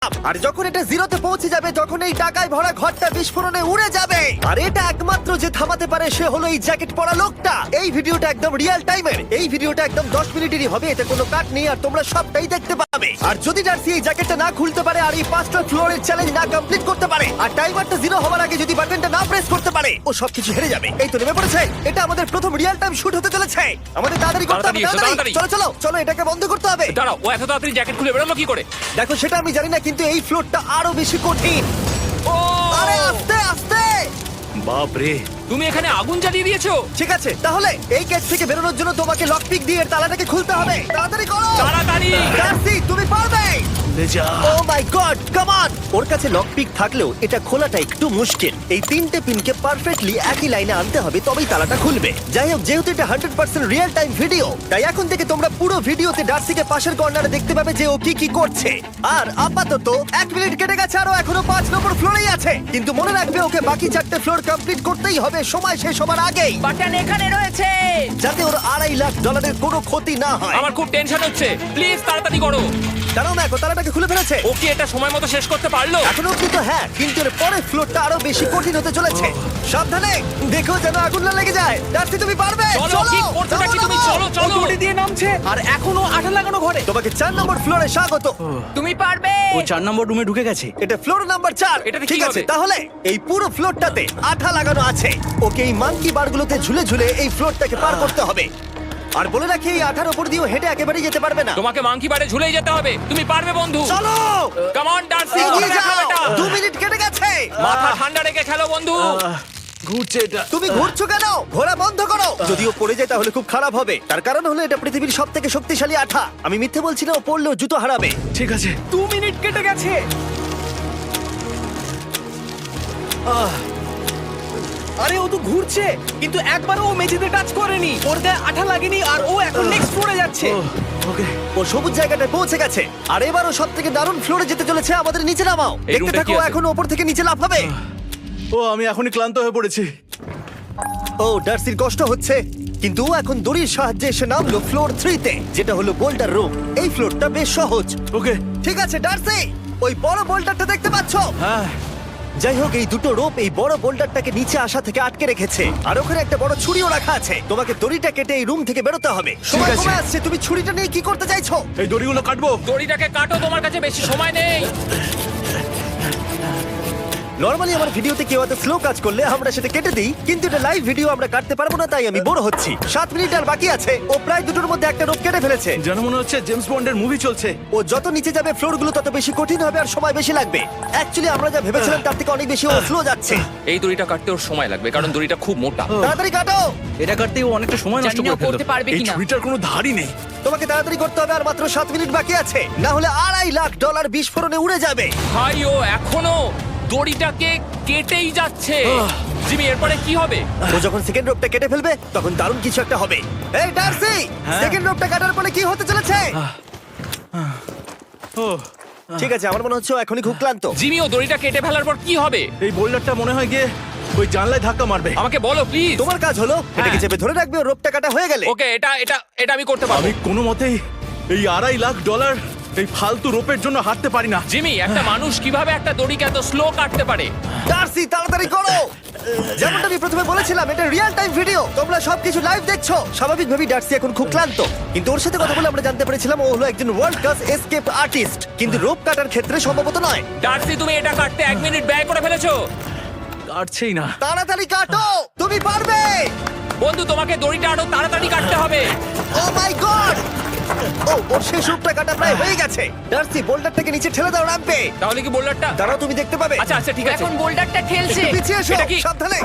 আর যখন এটা জিরোতে পৌঁছে যাবে তখন এই টাকায় ভরা ঘরটা বিস্ফোরণে উড়ে যাবে। আর এটা একমাত্র যে থামাতে পারে সে হলো এই জ্যাকেট পরা লোকটা। এই ভিডিওটা একদম রিয়েল টাইমের, এই ভিডিওটা একদম 10 মিনিটেরই হবে, এতে কোনো কাট নেই আর তোমরা সবটাই দেখতে পাবে। আর যদি ডার্সি এই জ্যাকেটটা না খুলতে পারে আর এই 5টা ফ্লোরের চ্যালেঞ্জ না কমপ্লিট করতে পারে আর টাইমারটা জিরো হওয়ার আগে যদি বাটনটা না প্রেস করতে পারে, ও সবকিছু হেরে যাবে। এই তো নেমে পড়েছে, এটা আমাদের প্রথম রিয়েল টাইম শুট হতে চলেছে। আমাদের তাড়াতাড়ি করতে হবে, তাড়াতাড়ি চলো চলো চলো, এটাকে বন্ধ করতে হবে। দাঁড়াও, ও এত তাড়াতাড়ি জ্যাকেট খুলে বেরোলো কি করে? দেখো সেটা আমি জানি না, কিন্তু এই ফ্লোরটা আরো বেশি কঠিন। আরে আস্তে আস্তে। বাপ রে, তুমি এখানে আগুন জ্বালিয়ে দিয়েছো। ঠিক আছে, তাহলে এই গেট থেকে বেরোনোর জন্য তোমাকে লক পিক দিয়ে এর তালাটাকে খুলতে হবে। তাড়াতাড়ি করো, তাড়াতাড়ি। ডার্সি তুমি পারবে। খুলে যা। ও মাই গড, কাম অন। ওর কাছে লক পিক থাকলেও এটা খোলাটা একটু মুশকিল। এই 3টে পিনকে পারফেক্টলি একই লাইনে আনতে হবে, তবেই তালাটা খুলবে। যাই হোক, যেহেতু এটা 100% রিয়েল টাইম ভিডিও, তাই এখন থেকে তোমরা পুরো ভিডিওতে ডার্সিকে পাশের কর্নারে দেখতে পাবে যে ও কি কি করছে। আর আপাতত 1 মিনিট কেটে গেছে, আরো এখনো 5 নম্বর ফ্লোরেই আছে। কিন্তু মনে রাখবে ওকে বাকি 4টে ফ্লোর কমপ্লিট করতেই হবে সময় শেষ হবার আগেই, বাটন এখানে রয়েছে। যাতে ওর $2.5 লাখ কোনো ক্ষতি না হয়। আমার খুব টেনশন হচ্ছে, প্লিজ তাড়াতাড়ি করো। কারণ দেখো তালাটাকে খুলে ফেলেছে। ও কি এটা সময় মতো শেষ করতে পারলো? এখনো কিন্তু হ্যাঁ, কিন্তু এর পরের ফ্লোরটা আরো বেশি কঠিন হতে চলেছে। সাবধানে, দেখো যেন আগুন না লেগে যায়। ডার্সি তুমি পারবে। চলো, কি করছোটা কি তুমি? চলো চলো। দড়ি দিয়ে নামছে আর এখনো আঠা লাগানো ঘরে। তোমাকে 4 নম্বর ফ্লোরে স্বাগত। তুমি পারবে। ও 4 নম্বর রুমে ঢুকে গেছে। এটা ফ্লোর নাম্বার 4। এটাতে কি ঠিক আছে, হবে? তাহলে এই পুরো ফ্লোরটাতে আঠা লাগানো আছে। ওকে এই মাঙ্কি বারগুলোতে ঝুলে ঝুলে এই ফ্লোরটাকে পার করতে হবে। আর বলে রাখি, এই আঠার উপর দিয়েও হেঁটে একেবারেই যেতে পারবে না। তোমাকে মাংকি বারে ঝুলেই যেতে হবে। তুমি পারবে বন্ধু। চলো কাম অন ডার্সি, এগিয়ে করে দেখাও যাও। এটা। 2 মিনিট কেটে গেছে। মাথা ঠান্ডা রেখে খেলো বন্ধু। ঘুরছে এটা। তুমি ঘুরছো কেন? ঘোরা বন্ধ করো। যদিও পড়ে যায় তাহলে খুব খারাপ হবে। তার কারণ হলো এটা পৃথিবীর সবথেকে শক্তিশালী আঠা। আমি মিথ্যে বলছি না, ও পড়লেও জুতো হারাবে। ঠিক আছে। 2 মিনিট কেটে গেছে। আরে ও তো ঘুরছে, কিন্তু একবারও ও মেঝেতে টাচ করেনি। ওর গায়ে আঠা লাগেনি আর ও এখন নেক্সট ফ্লোরে যাচ্ছে। ওকে। ও সবুজ জায়গাটায় পৌঁছে গেছে। আর এবারও সব থেকে দারুণ ফ্লোরে যেতে চলেছে। আমাদের নিচে নামাও। এই দেখতে রুমটা থাকো, কি আছে? এখন ওপর থেকে নিচে লাফাবে। ও আমি এখনই ক্লান্ত হয়ে পড়েছি। ও ডার্সির কষ্ট হচ্ছে, কিন্তু ও এখন দড়ির সাহায্যে এসে নামলো ফ্লোর 3-তে, যেটা হলো বোল্ডার রুম। এই ফ্লোরটা বেশ সহজ। ওকে। ঠিক আছে ডার্সি, ওই বড় বোল্ডারটা দেখতে পাচ্ছো? হ্যাঁ। যাই হোক, এই দুটো রোপ এই বড় বোল্ডারটাকে নিচে আসা থেকে আটকে রেখেছে। আর ওখানে একটা বড় ছুরিও রাখা আছে। তোমাকে দড়িটা কেটে এই রুম থেকে বেরোতে হবে। সময় আছে। কমে আসছে, তুমি ছুরিটা নিয়ে কি করতে চাইছো? এই দড়িগুলো কাটবো। দড়িটাকে কাটো, তোমার কাছে বেশি সময় নেই। নরমালি আমার ভিডিওতে কেউ এত স্লো কাজ করলে আমরা সেটা কেটে দিই, কিন্তু এটা লাইভ ভিডিও আমরা কাটতে পারবো না, তাই আমি বোর হচ্ছি। 7 মিনিট আর বাকি আছে। ও প্রায় দুটোর মধ্যে একটা রোপ কেটে ফেলেছে। যেন মনে হচ্ছে জেমস বন্ডের মুভি চলছে। ও যত নিচে যাবে ফ্লোরগুলো তত বেশি কঠিন হবে আর সময় বেশি লাগবে। অ্যাকচুয়ালি আমরা যা ভেবেছিলাম তার থেকে অনেক বেশি ও স্লো যাচ্ছে। এই দড়িটা কাটতে ওর সময় লাগবে, কারণ দড়িটা খুব মোটা। তাড়াতাড়ি কাটো। এটা কাটতেই ও অনেকটা সময় নষ্ট জানি না করে ফেললো। করতে পারবে এই কিনা। ছুরিটার কোনো ধারই নেই। তোমাকে তাড়াতাড়ি করতে হবে, আর মাত্র 7 মিনিট বাকি আছে, না হলে $2.5 লাখ বিস্ফোরণে উড়ে যাবে। ভাই ও এখনো দড়িটাকে কেটেই যাচ্ছে। জিমি, এরপরে কি হবে? ও যখন সেকেন্ড রোপটা কেটে ফেলবে তখন দারুণ কিছু একটা হবে। এই ডার্সি, হ্যাঁ? সেকেন্ড রোপটা কাটার পরে কি হতে চলেছে? ও ঠিক আছে, আমার মনে হচ্ছে ও এখনই খুব ক্লান্ত। জিমি, ও দড়িটা কেটে ফেলার পর কি হবে? এই বোল্ডারটা মনে হয় গিয়ে ওই জানলায় ধাক্কা মারবে। আমাকে বলো প্লিজ। তোমার কাজ হলো এটাকে চেপে ধরে রাখবে, ও রোপটা কাটা হয়ে গেলে। ওকে, এটা এটা এটা আমি করতে পারবো। আমি কোনো মতেই এই $2.5 লাখ এই ফালতু রোপের জন্য হাঁটতে পারি না। জিমি, একটা মানুষ কিভাবে একটা দড়িকে এত স্লো কাটতে পারে? ডার্সি তাড়াতাড়ি করো। যেমনটা আমি প্রথমে বলেছিলাম, এটা রিয়েল টাইম ভিডিও, তোমরা সবকিছু লাইভ দেখছো। স্বাভাবিকভাবেই ডার্সি এখন খুব ক্লান্ত, কিন্তু ওর সাথে কথা বলে আমরা জানতে পেরেছিলাম ও হলো একজন ওয়ার্ল্ড ক্লাস এসকেপ আর্টিস্ট, কিন্তু রোপ কাটার ক্ষেত্রে সম্ভবত নয়। ডার্সি, তুমি এটা কাটতে 1 মিনিট ব্যয় করে ফেলেছো। কাটছেই না। তাড়াতাড়ি কাটো, তুমি পারবে। বন্ধু, তোমাকে দড়িটা আরো তাড়াতাড়ি কাটতে হবে। ও মাই গড! ও ওর শেষ রূপটা কাটা প্রায় হয়ে গেছে। ডার্সি, বোল্ডারটাকে নিচে ঠেলে দাও রাম্পে। তাহলে কি বোল্ডারটা? দাঁড়াও, তুমি দেখতে পাবে। আচ্ছা আচ্ছা, ঠিক আছে। এখন বোল্ডারটা ঠেলছে। একটু পিছিয়ে এসো, এটা কি? সাবধানে।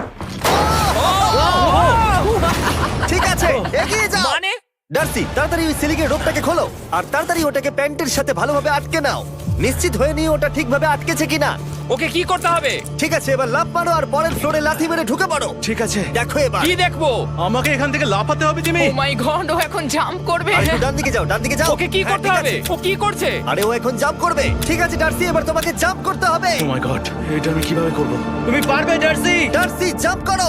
ঠিক আছে, এগিয়ে যাও। মানে? ডার্সি, তাড়াতাড়ি ওই সিলিংয়ের রোপটাকে খোলো আর তাড়াতাড়ি ওটাকে প্যান্টের সাথে ভালোভাবে আটকে নাও। নিশ্চিত হয়ে নিয়ে ওটা ঠিকভাবে আটকেছে কিনা। ওকে কি করতে হবে? ঠিক আছে, এবার লাফ মারো আর পরের ফ্লোরে লাথি মেরে ঢুকে পড়ো। ঠিক আছে। দেখো এবার। কি দেখবো? আমাকে এখান থেকে লাফাতে হবে জিমি। ও মাই গড, ও এখন জাম্প করবে। আর একটু ডান দিকে যাও, ডান দিকে যাও। ওকে কি হ্যাঁ, করতে ঠিক হবে? আছে। ও কি করছে? আরে ও এখন জাম্প করবে। ঠিক আছে ডার্সি, এবার তোমাকে জাম্প করতে হবে। ও মাই গড, এটা আমি কিভাবে করব? তুমি পারবে জার্সি। ডার্সি, জাম্প করো।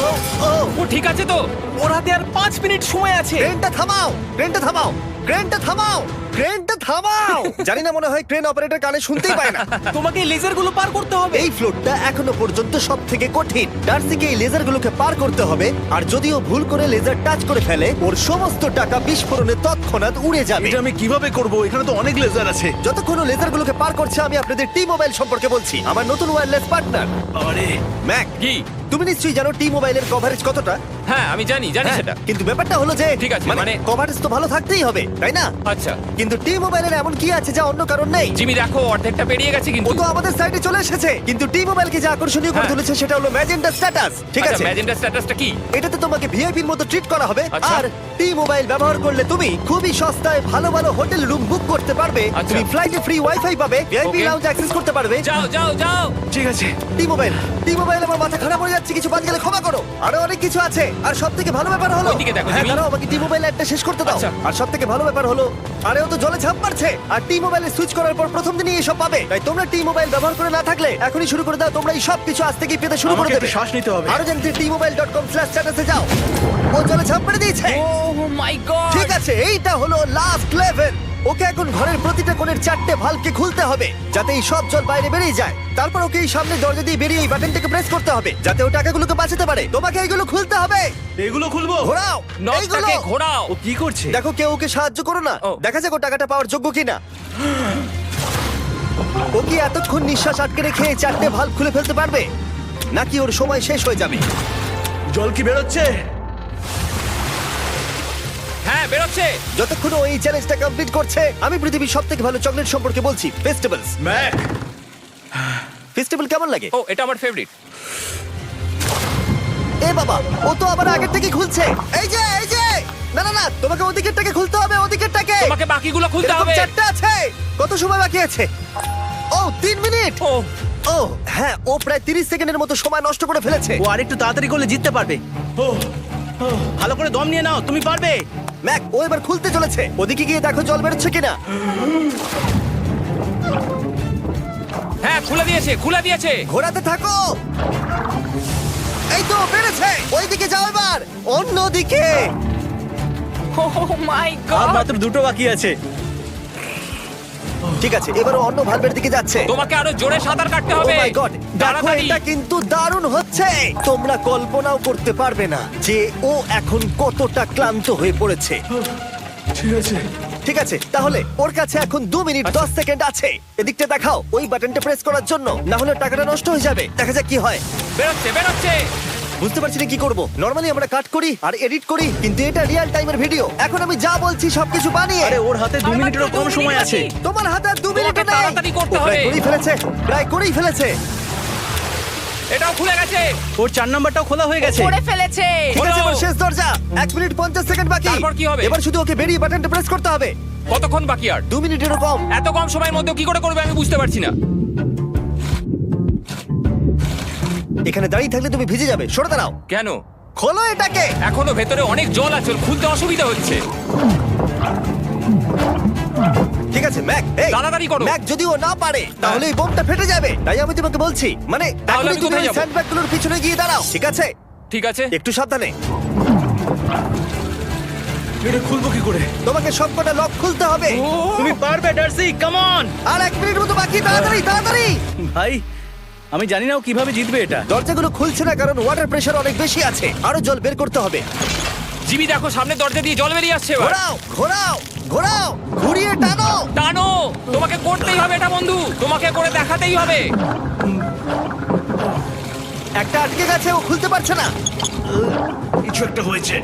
ও ও, ও ঠিক আছে তো? ওর হাতে আর 5 মিনিট সময় আছে। ক্রেনটা থামাও, ক্রেনটা থামাও, ক্রেনটা থামাও। ক্রেনটা থামাও। জানি না, মনে হয় ক্রেন অপারেটর কানে শুনতেই পায় না। তোমাকে এই লেজারগুলো পার করতে হবে। এই ফ্লোরটা এখনো পর্যন্ত সব থেকে কঠিন। ডার্সিকে এই লেজারগুলোকে পার করতে হবে, আর যদিও ভুল করে লেজার টাচ করে ফেলে, ওর সমস্ত টাকা বিস্ফোরণে তৎক্ষণাৎ উড়ে যাবে। এটা আমি কিভাবে করব? এখানে তো অনেক লেজার আছে। যতক্ষণ ও লেজারগুলোকে পার করছে, আমি আপনাদের টি মোবাইল সম্পর্কে বলছি, আমার নতুন ওয়্যারলেস পার্টনার আরে ম্যাক। কি? তুমি নিশ্চয়ই জানো টি মোবাইলের কভারেজ কতটা। হ্যাঁ আমি জানি হ্যাঁ, সেটা। কিন্তু ব্যাপারটা হলো যে ঠিক আছে, মানে কভারেজ তো ভালো থাকতেই হবে, তাই না? আচ্ছা কিন্তু টি মোবাইলের এমন কি আছে যা অন্য কারণ নেই? জিমি দেখো অর্ধেকটা পেরিয়ে গেছে ও কিন্তু। তো আমাদের সাইডে চলে এসেছে, কিন্তু টি মোবাইলকে যে আকর্ষণীয় করে হ্যাঁ। তুলেছে সেটা হলো ম্যাজেন্টা স্ট্যাটাস। ঠিক আছে, ম্যাজেন্টা স্ট্যাটাসটা কি? এটাতে তোমাকে ভিআইপির মতো ট্রিট করা হবে। আচ্ছা। আর টি মোবাইল ব্যবহার করলে তুমি খুবই সস্তায় ভালো ভালো হোটেল রুম বুক করতে পারবে। আচ্ছা। তুমি ফ্লাইটে ফ্রি ওয়াইফাই পাবে, ভিআইপি Okay. লাউঞ্জ অ্যাক্সেস করতে পারবে। যাও যাও যাও। ঠিক আছে। টি মোবাইল আমার মাথা খারাপ হয়ে যাচ্ছে, কিছু বাদ গেলে ক্ষমা করো। আরো অনেক কিছু আছে, আর সব থেকে ভালো ব্যাপার হলো, ওইদিকে দেখো, হ্যাঁ জিমি। দাঁড়াও, আমাকে টি মোবাইল একটা শেষ করতে দাও। আচ্ছা। আর সব থেকে ভালো ব্যাপার হলো, আরে ও তো জলে ঝাঁপ মারছে, আর টি মোবাইলে সুইচ করার পর প্রথম দিনই এসব পাবে। তাই তোমরা টি মোবাইল ব্যবহার করে না থাকলে এখনই শুরু করে দাও। তোমরা এই সব কিছু আজ থেকেই পেতে শুরু করে আমাকে দেবে। একটু শ্বাস নিতে হবে। আরো জানতে tmobile.com/status-এ যাও। ও জলে ঝাঁপ মেরে দিয়েছে। ও মাই গড। ঠিক আছে, এইটা হলো লাস্ট লেভেল। ওকে এখন ঘরের প্রতিটা কোণের 4টে ভালভকে খুলতে হবে, যাতে এই সব জল বাইরে বেরিয়ে যায়। তারপর ওকে এই সামনে দরজা দিয়ে বেরিয়ে এই বাটনটাকে প্রেস করতে হবে, যাতে ও টাকাগুলোকে বাঁচাতে পারে। তোমাকে এইগুলো খুলতে হবে। এগুলো খুলবো? ঘোরাও এইগুলো। নটটাকে ঘোরাও। ও কি করছে? দেখো কেউ ওকে সাহায্য করো না, ও। দেখা যাক ও টাকাটা পাওয়ার যোগ্য কিনা। ও কি এতক্ষণ নিঃশ্বাস আটকে রেখে এই 4টে ভালভ খুলে ফেলতে পারবে, নাকি ওর সময় শেষ হয়ে যাবে? জল কি বেরোচ্ছে? হ্যাঁ বেরোচ্ছে। যতক্ষণ ও এই চ্যালেঞ্জটা কমপ্লিট করছে, আমি পৃথিবীর সবথেকে ভালো চকলেট সম্পর্কে বলছি, ফেস্টিভ্যালস। ম্যাক, ফেস্টিভ্যাল কেমন লাগে? ও এটা আমার ফেভারিট। এ বাবা, ও তো আবার আগের থেকে খুলছে। এই যে না না না, তোমাকে ওদিকেরটাকে খুলতে হবে, ওদিকেরটাকে। তোমাকে বাকিগুলো খুলতে এরকম হবে। 4টে আছে। কত সময় বাকি আছে? ও 3 মিনিট। ও ও হ্যাঁ, ও প্রায় 30 সেকেন্ডের মতো সময় নষ্ট করে ফেলেছে। ও আরেকটু তাড়াতাড়ি করলে জিততে পারবে। ভালো করে দম নিয়ে নাও, তুমি পারবে। ম্যাক, ও এবার খুলতে চলেছে। ওদিকে গিয়ে দেখো জল বেরোচ্ছে কিনা। হ্যাঁ খুলে দিয়েছে। ঘোরাতে থাকো। এই তো বেড়েছে। ওইদিকে যাও এবার, অন্যদিকে। ও মাই আর গড। মাত্র 2টো বাকি আছে। ঠিক আছে, এবার ও অন্য ভালভের দিকে যাচ্ছে। তোমাকে আরো জোরে সাঁতার কাটতে ও হবে। মাই গড, দেখো তাড়াতাড়ি। এটা কিন্তু দারুণ হচ্ছে। তোমরা কল্পনাও করতে পারবে না যে ও এখন কতটা ক্লান্ত হয়ে পড়েছে। ঠিক আছে। ঠিক আছে, তাহলে ওর কাছে এখন 2 মিনিট 10 সেকেন্ড আছে। এদিকটা দেখাও, ওই বাটনটা প্রেস করার জন্য, না হলে টাকাটা নষ্ট হয়ে যাবে। দেখা যাক কি হয়। বেরোচ্ছে। বুঝতে পারছি না কি করব। নরমালি আমরা কাট করি আর এডিট করি, কিন্তু এটা রিয়েল টাইমের ভিডিও। এখন আমি যা বলছি সবকিছু বানিয়ে। আরে ওর হাতে 2 মিনিটেরও কম সময় আছে। তোমার হাতে আর 2 মিনিট তোমাকে নেই। তাড়াতাড়ি করতে ও প্রায় হবে। করেই ফেলেছে। এটাও খুলে গেছে। ওর 4 নাম্বারটাও খোলা হয়ে গেছে। করে ফেলেছে। ঠিক আছে, এবার শেষ দরজা। 1 মিনিট 50 সেকেন্ড বাকি। তারপর কি হবে? এবার শুধু ওকে বেরিয়ে বাটনটা প্রেস করতে হবে। কতক্ষণ বাকি আর? 2 মিনিটেরও কম। এত কম সময়ের মধ্যে কি করে করবে আমি বুঝতে পারছি না। এখানে দাঁড়িয়ে থাকলে তুমি ভিজে যাবে, সরে দাঁড়াও। কেন? খোলো এটাকে। এখনো ভেতরে অনেক জল আছে, খুলতে অসুবিধা হচ্ছে। ঠিক আছে ম্যাক, এই তাড়াতাড়ি করো। ম্যাক, যদি ও না পারে তাহলে এই বোমটা ফেটে যাবে। তাই আমি তোমাকে বলছি, মানে তাহলে এখনই আমি তুমি কোথায় ওই যাবো? স্যান্ডব্যাগগুলোর পিছনে গিয়ে দাঁড়াও, ঠিক আছে? ঠিক আছে। একটু সাবধানে। এটা খুলবো কি করে? তোমাকে সবকটা লক খুলতে হবে। তুমি পারবে ডার্সি, কাম অন। আর 1 মিনিট মতো বাকি, তাড়াতাড়ি। ভাই আমি জানি না ও কিভাবে জিতবে এটা। দরজাগুলো খুলছে না কারণ ওয়াটার প্রেশার অনেক বেশি আছে। আরো জল বের করতে হবে। জিমি দেখো সামনে দরজা দিয়ে জল বেরিয়ে আসছে এবার। ঘোরাও, ঘুরিয়ে টানো। টানো। তোমাকে করতেই হবে এটা বন্ধু, তোমাকে করে দেখাতেই হবে। একটা আটকে গেছে, ও খুলতে পারছে না। কিছু একটা হয়েছে।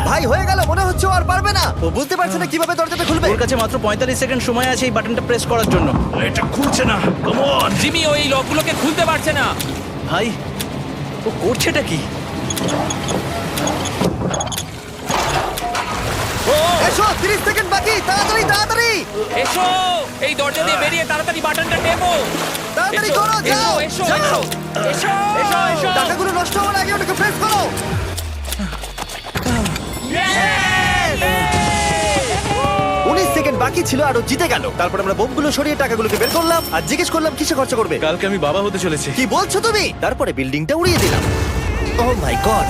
ভাই হয়ে গেল, মনে হচ্ছে ও আর পারবে না। ও বুঝতে পারছে না কিভাবে দরজাটা খুলবে। ওর কাছে মাত্র 45 সেকেন্ড সময় আছে এই বাটনটা প্রেস করার জন্য। এটা খুলছে না। Come on. জিমি ওই লকগুলোকে খুলতে পারছে না। ভাই ও করছেটা কি? ও এসো, 30 সেকেন্ড বাকি, তাড়াতাড়ি। এসো, এই দরজা দিয়ে বেরিয়ে তাড়াতাড়ি বাটনটা টেপো। তাড়াতাড়ি এসো, করো, যাও, এসো, যাও। এসো, এসো, এসো, এসো। টাকাগুলো নষ্ট হওয়ার আগে ওটাকে প্রেস করো। 19 সেকেন্ড বাকি ছিল আর ও জিতে গেল। তারপর আমরা বোমগুলো সরিয়ে টাকাগুলোকে বের করলাম আর জিজ্ঞেস করলাম কিসে খরচা করবে। কালকে আমি বাবা হতে চলেছি। কি বলছো তুমি? তারপরে বিল্ডিংটা উড়িয়ে দিলাম। ও মাই গড।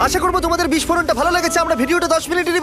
আশা করবো তোমাদের বিস্ফোরণটা ভালো লেগেছে। আমরা ভিডিওটা 10 মিনিটেরই